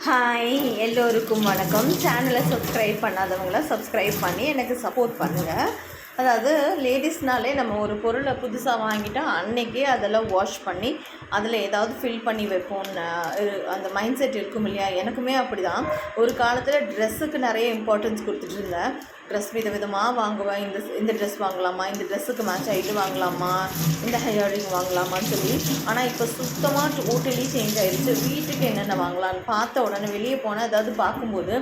Hi, எல்லோருக்கும் வணக்கம். சேனலை சப்ஸ்கிரைப் பண்ணாதவங்கள சப்ஸ்கிரைப் பண்ணி எனக்கு சப்போர்ட் பண்ணுங்கள். அதாவது லேடிஸ்னாலே நம்ம ஒரு பொருளை புதுசாக வாங்கிட்டா அன்றைக்கே அதெல்லாம் வாஷ் பண்ணி அதில் ஏதாவது ஃபில் பண்ணி வைப்போம்னு அந்த மைண்ட் செட் இருக்கும் இல்லையா? எனக்குமே அப்படி தான். ஒரு காலத்தில் ட்ரெஸ்ஸுக்கு நிறைய இம்பார்ட்டன்ஸ் கொடுத்துட்டு இருந்தேன். ட்ரெஸ் விதமாக வாங்குவேன். இந்த ட்ரெஸ் வாங்கலாமா, இந்த ட்ரெஸ்ஸுக்கு மேட்ச் ஆகிட்டு வாங்கலாமா, இந்த ஹையரிங் வாங்கலாமான்னு சொல்லி. ஆனால் இப்போ சுத்தமாக டோட்டலி சேஞ்ச் ஆகிடுச்சு. வீட்டுக்கு என்னென்ன வாங்கலான்னு பார்த்த உடனே வெளியே போனால் ஏதாவது பார்க்கும்போது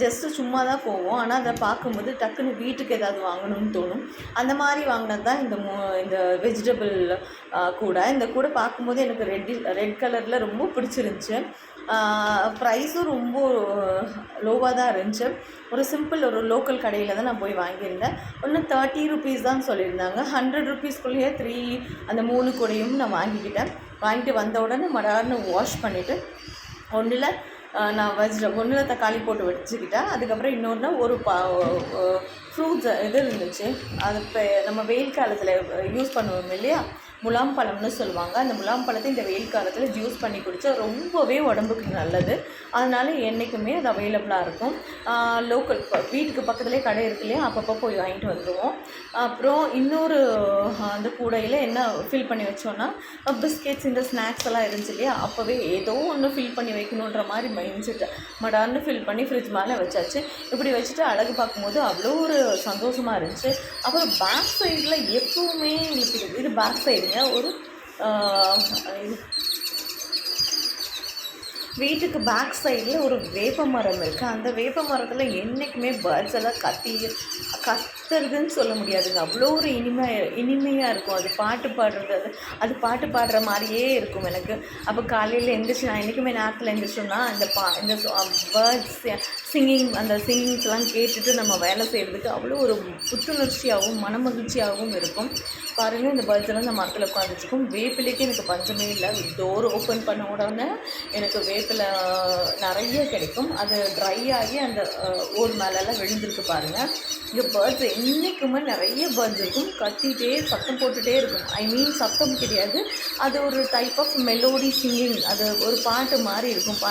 ஜஸ்ட்டு சும்மா தான் போவோம். ஆனால் அதை பார்க்கும்போது டக்குன்னு வீட்டுக்கு ஏதாவது வாங்கணும்னு தோணும். அந்த மாதிரி வாங்கினது தான் இந்த வெஜிடபிள் இந்த கூட பார்க்கும்போது எனக்கு ரெட் கலரில் ரொம்ப பிடிச்சிருந்துச்சு. ப்ரைஸும் ரொம்ப லோவாக தான் இருந்துச்சு. ஒரு லோக்கல் கடையில் தான் நான் போய் வாங்கியிருந்தேன். ஒன்று 30 ருபீஸ் தான் சொல்லியிருந்தாங்க. 100 ருபீஸ்க்குள்ளேயே அந்த 3 கூடையும் நான் வாங்கிட்டு வந்த உடனே மடார்னு வாஷ் பண்ணிவிட்டு ஒன்றில் நான் ஒன்றில் தக்காளி போட்டு வச்சுக்கிட்டேன். அதுக்கப்புறம் இன்னொன்று ஒரு ஃப்ரூட்ஸ் இருந்துச்சு. அது இப்போ நம்ம வெயில் காலத்தில் யூஸ் பண்ணுவோம் இல்லையா, முலாம் பழம்னு சொல்லுவாங்க. அந்த முலாம் பழத்தை இந்த வெயில் காலத்தில் ஜூஸ் பண்ணி குடித்தா ரொம்பவே உடம்புக்கு நல்லது. அதனால் என்றைக்குமே அது அவைலபிளாக இருக்கும். லோக்கல் வீட்டுக்கு பக்கத்துலேயே கடை இருக்கு இல்லையா, அப்பப்போ போய் வாங்கிட்டு வந்துடுவோம். அப்புறம் இன்னொரு அந்த கூடையில் என்ன ஃபில் பண்ணி வச்சோன்னா பிஸ்கெட்ஸ், இந்த ஸ்நாக்ஸ் எல்லாம் இருந்துச்சு இல்லையா, அப்போவே ஏதோ ஒன்று ஃபில் பண்ணி வைக்கணுன்ற மாதிரி மைண்ட் செட் மடார்னு ஃபில் பண்ணி ஃப்ரிட்ஜ் மேலே வச்சாச்சு. இப்படி வச்சுட்டு அழகு பார்க்கும்போது அவ்வளோ ஒரு சந்தோஷமாக இருந்துச்சு. அப்புறம் பேக் சைடில் எப்பவுமே இது பேக் சைடுங்க ஒரு வீட்டுக்கு பேக் சைடில் ஒரு வேப்ப மரம் இருக்குது. அந்த வேப்ப மரத்தில் என்றைக்குமே பேர்ட்ஸ் எல்லாம் கத்துறதுன்னு சொல்ல முடியாதுங்க. அவ்வளோ ஒரு இனிமையாக இருக்கும். அது பாட்டு பாடுறது, அது பாட்டு பாடுற மாதிரியே இருக்கும் எனக்கு. அப்போ காலையில் எழுந்திரிச்சு நான் என்றைக்குமே நேரத்தில் எழுந்திரிச்சோன்னா இந்த பேர்ட்ஸ் அந்த சிங்கிங்ஸ்லாம் கேட்டுட்டு நம்ம வேலை செய்கிறதுக்கு அவ்வளோ ஒரு புத்துணர்ச்சியாகவும் மனமகிழ்ச்சியாகவும் இருக்கும். பாருங்கள், இந்த பேர்ட்ஸ் எல்லாம் இந்த மரத்தில் உட்காந்துருக்கும். வேப்பிலைக்கு எனக்கு பஞ்சமே இல்லை. டோர் ஓப்பன் பண்ண உடனே எனக்கு வேப்பிலை நிறைய கிடைக்கும். அது ட்ரை ஆகி அந்த ஓர் மேலெல்லாம் விழுந்திருக்கு பாருங்கள். இங்கே பேர்ட்ஸ் என்றைக்குமே நிறைய பேர்ட்ஸ் இருக்கும். கத்திகிட்டே சத்தம் போட்டுகிட்டே இருக்கும். சத்தம் கிடையாது, அது ஒரு டைப் ஆஃப் மெலோடி சிங்கிங். அது ஒரு பாட்டு மாதிரி இருக்கும்.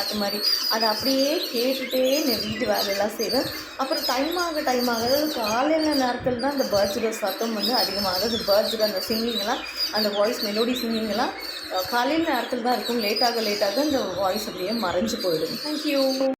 அதை அப்படியே கேட்டுகிட்டே வீட்டு வேலையெல்லாம் செய்வேன். அப்புறம் டைம் ஆக காலையில் நேரத்தில் தான் அந்த பேர்ட்ஸோட சத்தம் அதிகமாகுது. அந்த பேர்ட்ஸுக்கு அந்த சிங்கிங்கெல்லாம், அந்த வாய்ஸ் மெலோடி சிங்கிங்கெல்லாம் காலையில் நேரத்தில் தான் இருக்கும். லேட்டாக அந்த வாய்ஸ் அப்படியே மறைஞ்சு போயிடும். தேங்க்யூ.